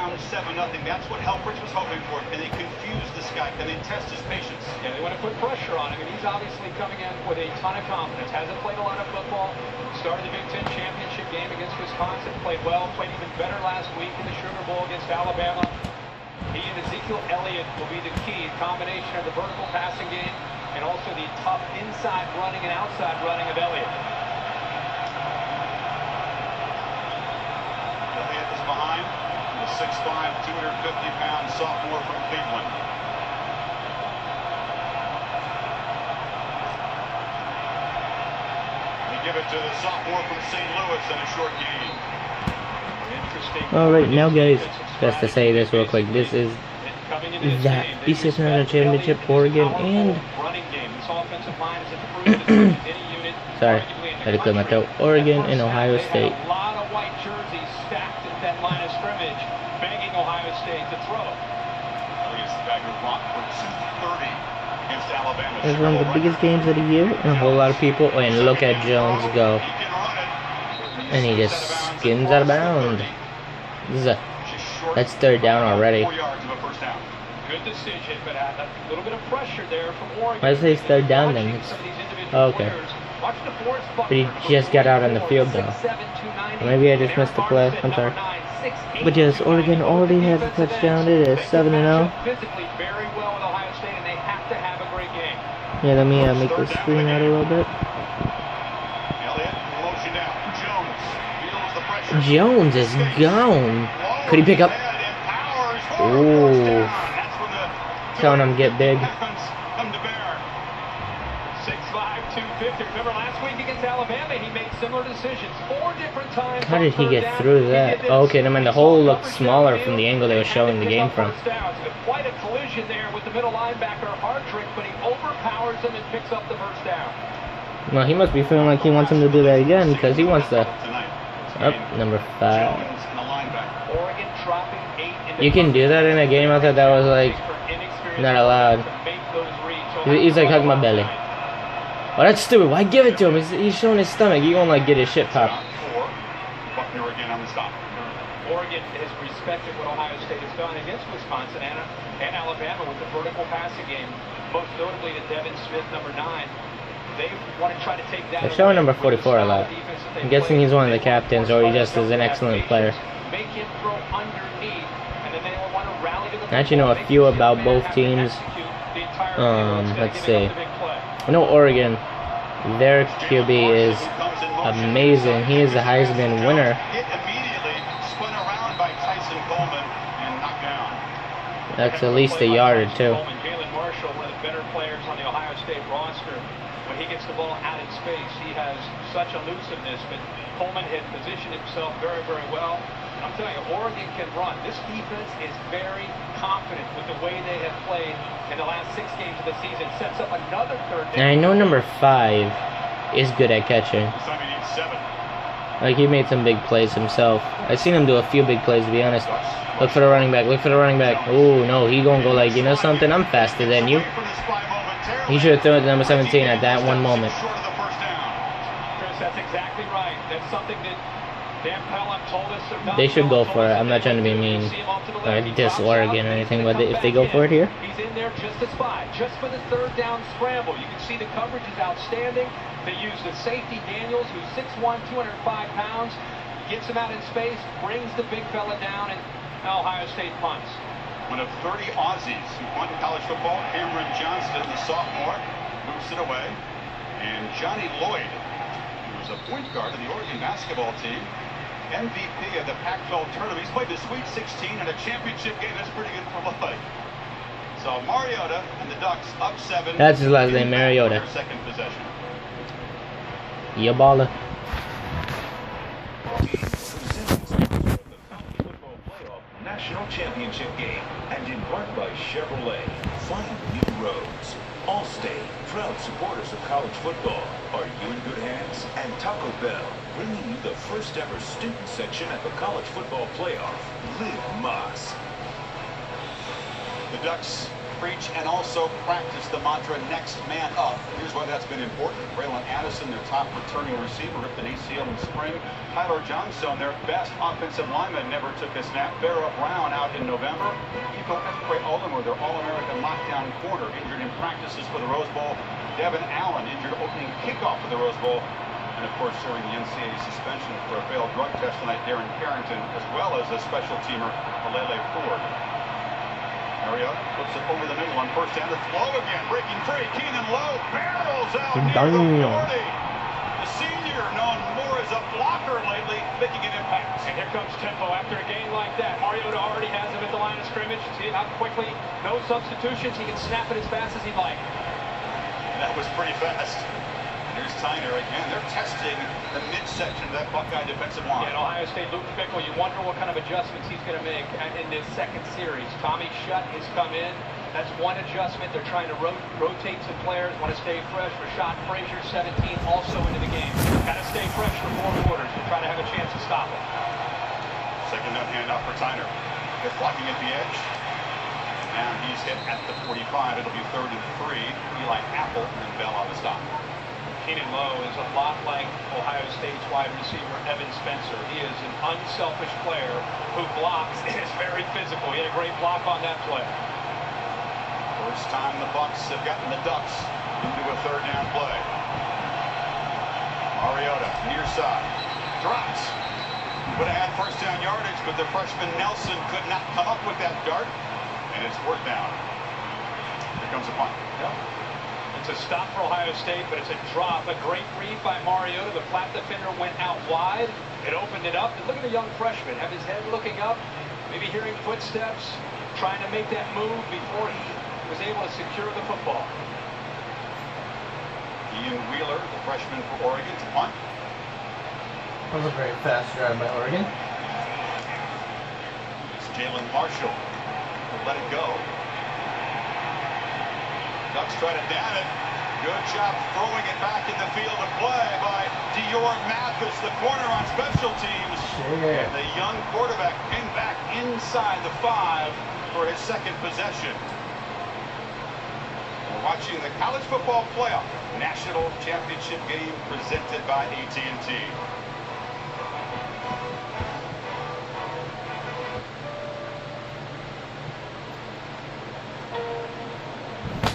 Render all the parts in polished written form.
down 7-0. That's what Helfrich was hoping for. And they confused this guy. And they test his patience. Yeah, they want to put pressure on him. And he's obviously coming in with a ton of confidence. Hasn't played a lot of football. Started the Big Ten championship game against Wisconsin. Played well. Played even better last week in the Sugar Bowl against Alabama. He and Ezekiel Elliott will be the key combination of the vertical passing game and also the tough inside running and outside running of Elliott. Elliott is behind the 6'5", 250-pound sophomore from Cleveland. They give it to the sophomore from St. Louis in a short game. Alright, now guys, just to say this real quick, this is the BCS National Championship, Oregon, and sorry, I had to clear my throat. Oregon and Ohio State. A lot of white jerseys stacked at that line of scrimmage, begging Ohio State to throw. Against Alabama. It's one of the biggest games of the year, and a whole lot of people. And look at Jones go, and he just skins out of bounds. That's third down already. Good decision, but a little bit of pressure there from Oregon. Why say it's third down then? It's, oh, okay. But he just got out on the field though. Maybe I just missed the play. I'm sorry. But yes, Oregon already has a touchdown. It is 7-0. Yeah, let me make this screen out a little bit. Jones is gone. Could he pick up? Ooh. Telling him get big. 6'5", 250. Remember last week against Alabama, he made similar decisions 4 different times. How did he get through that? Oh, okay, I mean the hole looked smaller from the angle they were showing the game from. Quite a collision there with the middle linebacker Hardrick, but he overpowers him and picks up the first down. Well, he must be feeling like he wants him to do that again because he wants to. Up, number 5. You can do that in a game. I thought that was like not allowed. He's like hugging my belly. Oh, that's stupid. Why give it to him? He's showing his stomach. You gonna like get his shit popped. Oregon has respected what Ohio State has done against Wisconsin and Alabama with the vertical passing game, most notably to Devin Smith, number 9. They want to try to take that. They're showing number 44 a lot. I'm guessing he's one of the captains, or he just is an excellent player. Make him throw underneath, and then they will want to rally to the. I actually know a few about both teams. Let's see. I know Oregon. Their QB is amazing. He is the Heisman winner. That's at least a yard or 2. Jalen Marshall, one of the better players on the Ohio State roster. When he gets the ball out in space, he has such elusiveness, but Coleman had positioned himself very, very well. And I'm telling you, Oregon can run. This defense is very confident with the way they have played in the last 6 games of the season. Sets up another third down. And I know number 5 is good at catching. Like, he made some big plays himself. I've seen him do a few big plays, to be honest. Look for the running back. Look for the running back. Oh, no. He gonna go like, you know something? I'm faster than you. He should have thrown it to number 17 at that one moment. Chris, that's exactly right. That's something that Dan Pelham told us. They should go for it. I'm not trying to be mean or diss Oregon or anything, but if they go for it here. He's in there just a spy, just for the third down scramble. You can see the coverage is outstanding. They use the safety Daniels, who's 6'1", 205 pounds. Gets him out in space, brings the big fella down, and Ohio State punts. One of 30 Aussies who won college football, Cameron Johnston, the sophomore, moves it away. And Johnny Lloyd, who was a point guard in the Oregon basketball team, MVP of the Pac-12 tournament. He's played the Sweet 16 in a championship game. That's pretty good for Lloyd. So Mariota and the Ducks up 7. That's his last name, Mariota. Second possession. Ya baller. National Championship game, and in part by Chevrolet. Find new roads. Allstate, proud supporters of college football. Are you in good hands? And Taco Bell, bringing you the first ever student section at the college football playoff. Live Moss. The Ducks preach and also practice the mantra, next man up. Here's why that's been important. Braylon Addison, their top returning receiver, ripped an ACL in spring. Tyler Johnstone, their best offensive lineman, never took a snap. Vera Brown out in November. Iko Ekwe-Olumo, their All-American lockdown corner, injured in practices for the Rose Bowl. Devin Allen, injured opening kickoff for the Rose Bowl. And of course, serving the NCAA suspension for a failed drug test tonight, Darren Carrington, as well as a special teamer, Alele Ford. Mariota puts it over the middle on first down. It's Lowe again, breaking free. Keenan Lowe barrels out near the 40. The senior, known more as a blocker lately, making an impact. And here comes tempo after a game like that. Mariota already has him at the line of scrimmage. See how quickly, no substitutions. He can snap it as fast as he'd like. That was pretty fast. Here's Tyner again. They're testing the midsection of that Buckeye defensive line. Yeah, and Ohio State, Luke Fickell, you wonder what kind of adjustments he's going to make in this second series. Tommy Shutt has come in. That's one adjustment. They're trying to rotate some players, want to stay fresh. Rashad Frazier, 17, also into the game. Got to stay fresh for 4 quarters to try to have a chance to stop it. Second down handoff for Tyner. They're blocking at the edge. And he's hit at the 45. It'll be 3rd and 3. Eli Apple and Bell on the stop. Keenan Lowe is a lot like Ohio State's wide receiver Evan Spencer. He is an unselfish player who blocks and is very physical. He had a great block on that play. First time the Bucks have gotten the Ducks into a 3rd down play. Mariota, near side, drops. Would have had first down yardage, but the freshman Nelson could not come up with that dart, and it's 4th down. Here comes a punt. Yep. It's a stop for Ohio State, but it's a drop. A great read by Mariota. The flat defender went out wide. It opened it up. And look at the young freshman. Have his head looking up, maybe hearing footsteps, trying to make that move before he was able to secure the football. Ian Wheeler, the freshman for Oregon, to punt. That was a very fast drive by Oregon. It's Jalen Marshall. Will let it go. Ducks try to down it. Good job throwing it back in the field of play by Dior Mathis, the corner on special teams. Sure. And the young quarterback pinned back inside the 5 for his second possession. We're watching the College Football Playoff National Championship game presented by AT&T.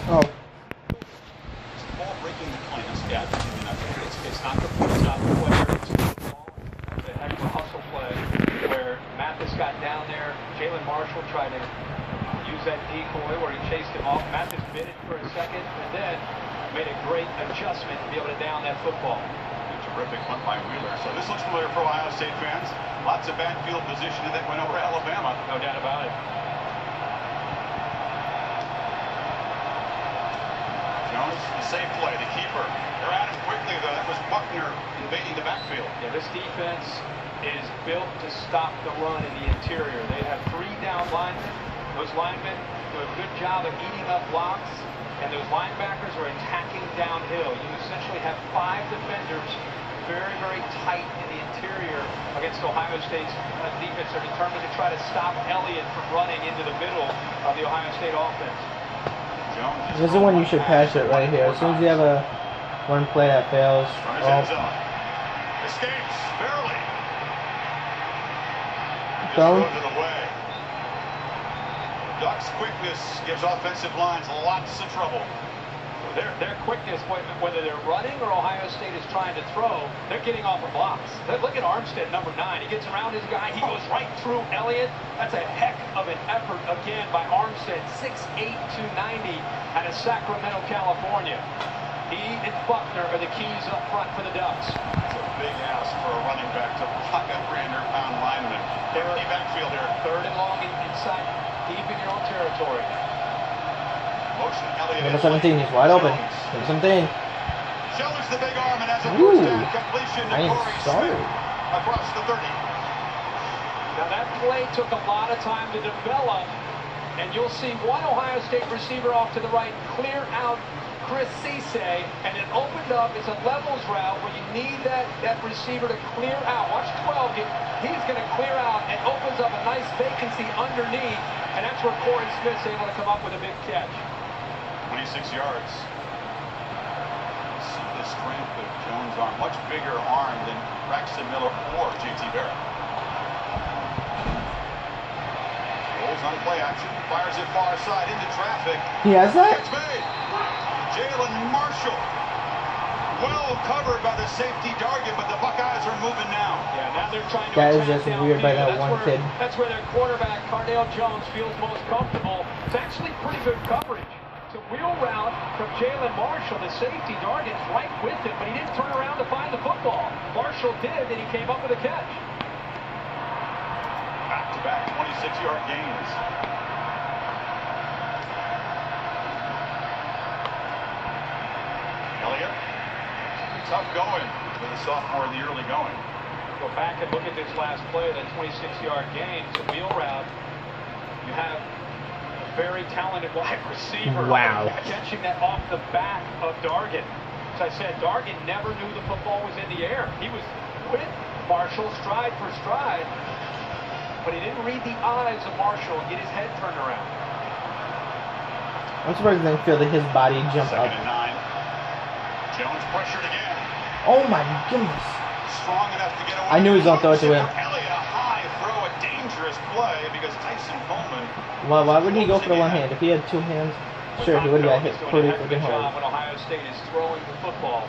Oh. Ball breaking the clearance gap. It's not the player, it's the ball. It's a heck of a hustle play where Mathis got down there. Jalen Marshall tried to use that decoy where he chased him off. Mathis bit it for a second and then made a great adjustment to be able to down that football. A terrific punt by Wheeler. So this looks familiar for Ohio State fans. Lots of bad field position that went over Alabama. No doubt about it. Jones, the safe play, the keeper. They're at him quickly, though. That was Buckner invading the backfield. Yeah, this defense is built to stop the run in the interior. They have 3 down linemen. Those linemen do a good job of eating up blocks, and those linebackers are attacking downhill. You essentially have 5 defenders very, very tight in the interior against Ohio State's defense. They're determined to try to stop Elliott from running into the middle of the Ohio State offense. This is when you should pass it right here. As soon as you have a one play that fails. Escapes barely. Thrown. Ducks' quickness gives offensive lines lots of trouble. Their quickness, whether they're running or Ohio State is trying to throw, they're getting off of blocks. Look at Armstead, number 9. He gets around his guy. He goes right through Elliott. That's a heck of an effort again by Armstead, 6'8", 290 out of Sacramento, California. He and Buckner are the keys up front for the Ducks. It's a big ask for a running back to block a 300-pound lineman. Empty backfield here. 3rd and long inside, deep in your own territory. Motion Elliott. Number 17 is wide open. Number 17. Shoulders the big arm and has a Ooh, first down completion to Corey Smith across the 30. Now that play took a lot of time to develop, and you'll see one Ohio State receiver off to the right clear out Chris Cisse, and it opened up. It's a levels route where you need that receiver to clear out. Watch 12. He's going to clear out and opens up a nice vacancy underneath, and that's where Corey Smith's able to come up with a big catch. 26 yards. See the strength of Jones' arm. Much bigger arm than Braxton Miller or J.T. Barrett. Rolls on play action. Fires it far side into traffic. He has that? Catch made. Jalen Marshall. Well covered by the safety Dargan, but the Buckeyes are moving now. Yeah, now they're trying to that is attack just weird by that one kid. That's where their quarterback, Cardale Jones, feels most comfortable. It's actually pretty good coverage. It's a wheel route from Jalen Marshall. The safety Dargan's right with him, but he didn't turn around to find the football. Marshall did, and he came up with a catch. Back-to-back 26-yard gains. Elliott. Tough going for the sophomore in the early going. Go back and look at this last play, that 26-yard gain. It's a wheel route. You have a very talented wide receiver. Wow. Catching that off the back of Dargan. As I said, Dargan never knew the football was in the air. He was with Marshall stride for stride, but he didn't read the eyes of Marshall and get his head turned around. I'm surprised I didn't feel that his body jump up. 2nd and 9. Jones pressured again. Oh my goodness. Strong enough to get away. I knew he was going to throw it to him. Elliott, a high throw, a dangerous play because Tyson Coleman. Well, why wouldn't he go for the one hand? If he had two hands, sure, he would have got hit pretty freaking hard. When Ohio State is throwing the football,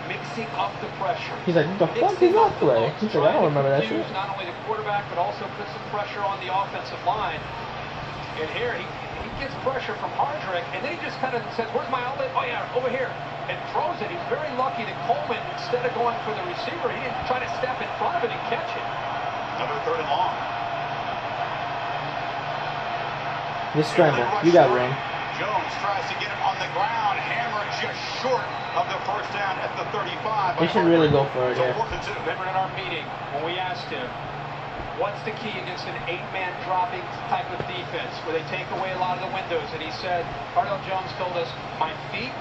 mixing up the pressure. He's like, what the fuck is that play? He's like, I don't remember that shit. Not only the quarterback, but also put some pressure on the offensive line. And here, he gets pressure from Hardrick, and then he just kind of says, where's my outlet? Oh, yeah, over here. And throws it. He's very lucky that Coleman, instead of going for the receiver, he didn't try to step in front of it and catch it. Another 3rd and long. Just scramble. You got room. Jones tries to get him on the ground. Hammered just short of the 1st down at the 35. They should really go for it here. Remember in our meeting when we asked him, what's the key against an 8-man dropping type of defense where they take away a lot of the windows? And he said, Cardale Jones told us, my feet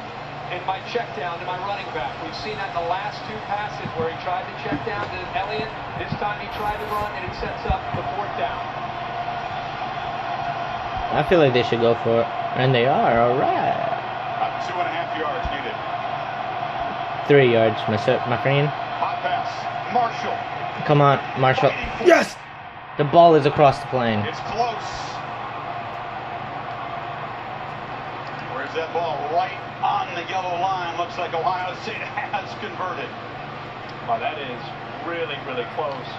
and my check down to my running back. We've seen that in the last 2 passes where he tried to check down to Elliott. This time he tried to run, and it sets up the 4th down. I feel like they should go for it. And they are, alright. 2.5 yards needed. 3 yards, my friend. Hot pass. Marshall. Come on, Marshall. Yes! The ball is across the plane. It's close. Where's that ball? Right on the yellow line. Looks like Ohio State has converted. Wow, that is really, really close.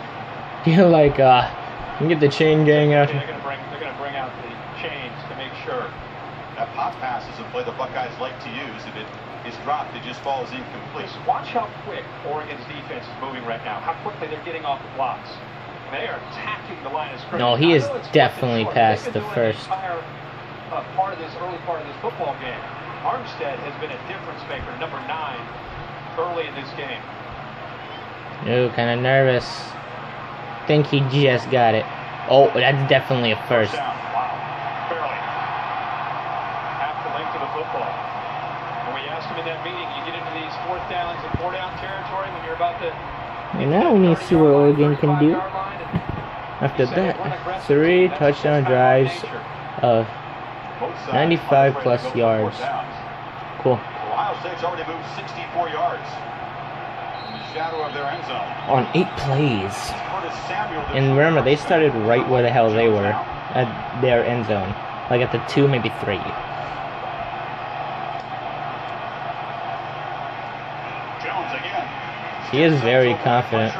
You're like, you get the chain gang out. They're gonna bring out the chains to make sure. That pop pass is a play the Buckeyes like to use. If it is dropped, it just falls incomplete. Just watch how quick Oregon's defense is moving right now. How quickly they're getting off the blocks. They are attacking the line of scrimmage. No, he is definitely past the first. Entire, early part of this football game. Armstead has been a difference maker, number 9, early in this game. Ooh, kind of nervous. Think he just got it. Oh, that's definitely a first. Wow, barely. Half the length of the football. When we asked him in that meeting, you get into these 4th downs and 4-down territory when you're about to. And now we need to see what Oregon can do. After that, 3 touchdown drives of 95 plus yards. Cool. Ohio State's already moved 64 yards in the shadow of their end zone. On 8 plays. And remember, they started right where the hell they were, at their end zone. Like at the 2, maybe 3. Jones again. He is very confident.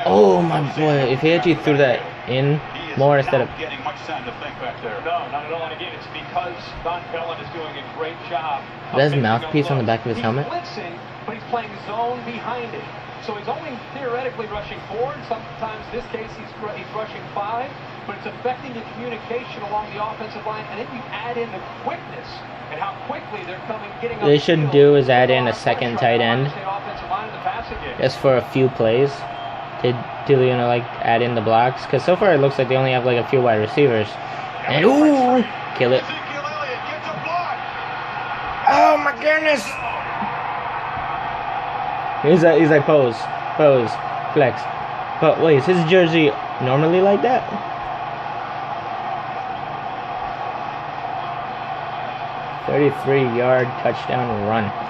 Oh my boy, if he actually threw that in more instead of... getting much time to think back there. No, not at all. And again, it's because Don Bellin is doing a great job. That's his mouthpiece on the back of his helmet. He's blitzing, but he's playing zone behind it. So he's only theoretically rushing 4, and sometimes in this case he's rushing 5, but it's affecting the communication along the offensive line, and then you add in the quickness and how quickly they're getting up. They should do is add in a second tight end just for a few plays to you know, like add in the blocks, because so far it looks like they only have like a few wide receivers. And ooh, kill it. goodness! He's like pose, flex. But wait, is his jersey normally like that? "33-yard touchdown run."